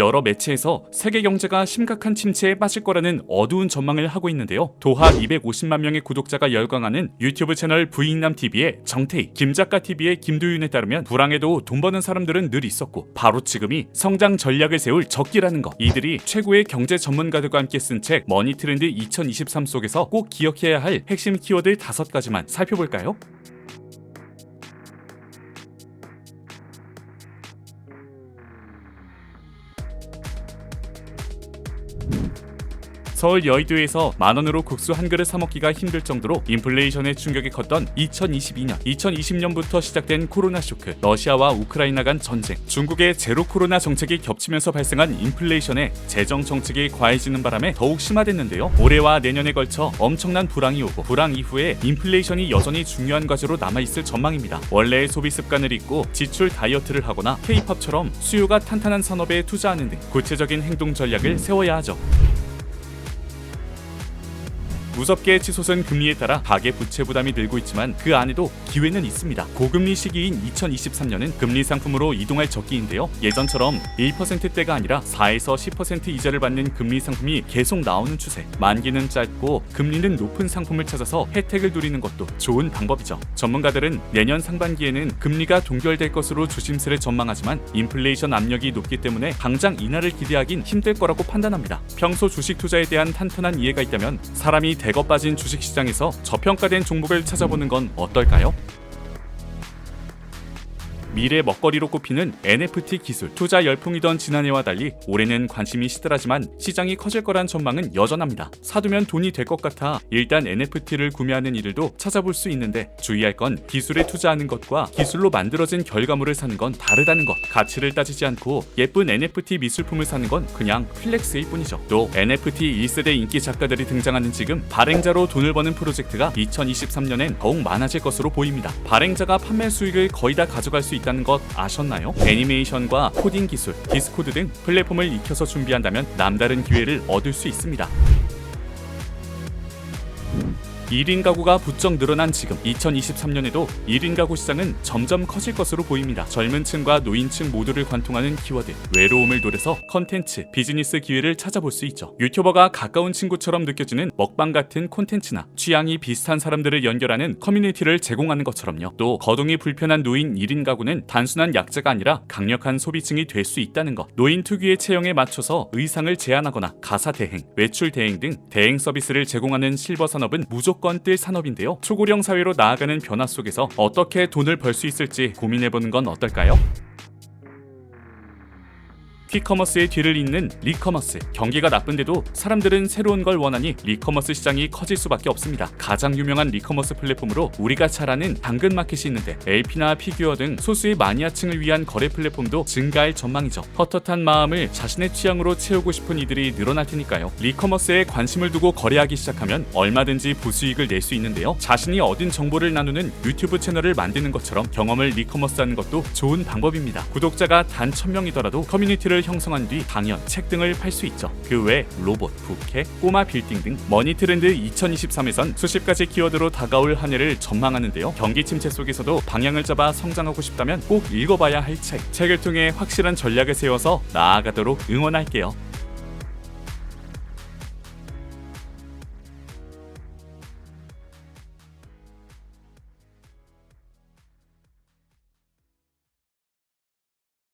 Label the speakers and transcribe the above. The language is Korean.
Speaker 1: 여러 매체에서 세계 경제가 심각한 침체에 빠질 거라는 어두운 전망을 하고 있는데요. 도하 250만 명의 구독자가 열광하는 유튜브 채널 부익남TV의 정태희, 김작가TV의 김도윤에 따르면 불황에도 돈 버는 사람들은 늘 있었고 바로 지금이 성장 전략을 세울 적기라는 것. 이들이 최고의 경제 전문가들과 함께 쓴 책 머니트렌드 2023 속에서 꼭 기억해야 할 핵심 키워드 5가지만 살펴볼까요? 서울 여의도에서 만원으로 국수 한 그릇 사 먹기가 힘들 정도로 인플레이션의 충격이 컸던 2022년, 2020년부터 시작된 코로나 쇼크, 러시아와 우크라이나 간 전쟁, 중국의 제로 코로나 정책이 겹치면서 발생한 인플레이션에 재정 정책이 과해지는 바람에 더욱 심화됐는데요. 올해와 내년에 걸쳐 엄청난 불황이 오고 불황 이후에 인플레이션이 여전히 중요한 과제로 남아있을 전망입니다. 원래의 소비 습관을 잊고 지출 다이어트를 하거나 K-팝처럼 수요가 탄탄한 산업에 투자하는 등 구체적인 행동 전략을 세워야 하죠. 무섭게 치솟은 금리에 따라 가계 부채 부담이 늘고 있지만 그 안에도 기회는 있습니다. 고금리 시기인 2023년은 금리 상품으로 이동할 적기인데요. 예전처럼 1%대가 아니라 4에서 10% 이자를 받는 금리 상품이 계속 나오는 추세. 만기는 짧고 금리는 높은 상품을 찾아서 혜택을 누리는 것도 좋은 방법이죠. 전문가들은 내년 상반기에는 금리가 동결될 것으로 조심스레 전망하지만 인플레이션 압력이 높기 때문에 당장 인하를 기대하긴 힘들 거라고 판단합니다. 평소 주식 투자에 대한 탄탄한 이해가 있다면 사람이 대거 빠진 주식시장에서 저평가된 종목을 찾아보는 건 어떨까요? 미래 먹거리로 꼽히는 NFT 기술. 투자 열풍이던 지난해와 달리 올해는 관심이 시들하지만 시장이 커질 거란 전망은 여전합니다. 사두면 돈이 될 것 같아 일단 NFT를 구매하는 이들도 찾아볼 수 있는데 주의할 건 기술에 투자하는 것과 기술로 만들어진 결과물을 사는 건 다르다는 것. 가치를 따지지 않고 예쁜 NFT 미술품을 사는 건 그냥 플렉스일 뿐이죠. 또 NFT 1세대 인기 작가들이 등장하는 지금 발행자로 돈을 버는 프로젝트가 2023년엔 더욱 많아질 것으로 보입니다. 발행자가 판매 수익을 거의 다 가져갈 수 있다는 것 아셨나요? 애니메이션과 코딩 기술, 디스코드 등 플랫폼을 익혀서 준비한다면 남다른 기회를 얻을 수 있습니다. 1인 가구가 부쩍 늘어난 지금 2023년에도 1인 가구 시장은 점점 커질 것으로 보입니다. 젊은 층과 노인층 모두를 관통하는 키워드, 외로움을 노려서 컨텐츠, 비즈니스 기회를 찾아볼 수 있죠. 유튜버가 가까운 친구처럼 느껴지는 먹방 같은 콘텐츠나 취향이 비슷한 사람들을 연결하는 커뮤니티를 제공하는 것처럼요. 또 거동이 불편한 노인 1인 가구는 단순한 약자가 아니라 강력한 소비층이 될 수 있다는 것. 노인 특유의 체형에 맞춰서 의상을 제안하거나 가사 대행, 외출 대행 등 대행 서비스를 제공하는 실버 산업은 무조건 뜰 산업인데요. 초고령 사회로 나아가는 변화 속에서 어떻게 돈을 벌 수 있을지 고민해보는 건 어떨까요? 퀵커머스의 뒤를 잇는 리커머스. 경기가 나쁜데도 사람들은 새로운 걸 원하니 리커머스 시장이 커질 수밖에 없습니다. 가장 유명한 리커머스 플랫폼으로 우리가 잘 아는 당근마켓이 있는데 LP나 피규어 등 소수의 마니아층을 위한 거래 플랫폼도 증가할 전망이죠. 헛헛한 마음을 자신의 취향으로 채우고 싶은 이들이 늘어날 테니까요. 리커머스에 관심을 두고 거래하기 시작하면 얼마든지 부수익을 낼 수 있는데요. 자신이 얻은 정보를 나누는 유튜브 채널을 만드는 것처럼 경험을 리커머스하는 것도 좋은 방법입니다. 구독자가 단 1000명이더라도 커뮤니티를 형성한 뒤 강연, 책 등을 팔 수 있죠. 그 외 로봇, 부캐, 꼬마 빌딩 등 머니트렌드 2023에선 수십 가지 키워드로 다가올 한 해를 전망하는데요. 경기 침체 속에서도 방향을 잡아 성장하고 싶다면 꼭 읽어봐야 할 책. 책을 통해 확실한 전략을 세워서 나아가도록 응원할게요.